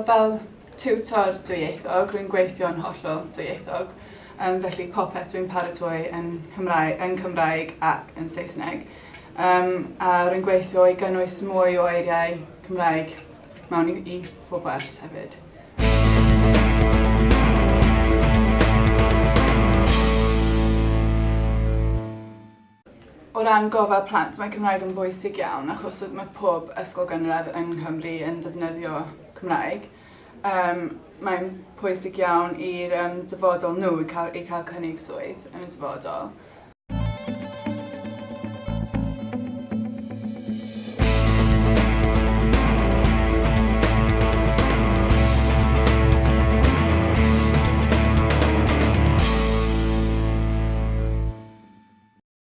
fel tiwtor dwyieithog, rwy'n gweithio'n hollol dwyieithog. Felly popeth dwi'n paratoi yn Cymraeg ac yn Saesneg. A rwy'n gweithio i gynnwys mwy o eiriau Cymraeg mewn i pob wers hefyd. O ran gofal plant, mae Cymraeg yn bwysig iawn achos mae pob ysgol gynradd yn Cymru yn defnyddio Cymraeg. Mae'n pwysig iawn i'r dyfodol nhw i cael cynnig swydd yn y dyfodol.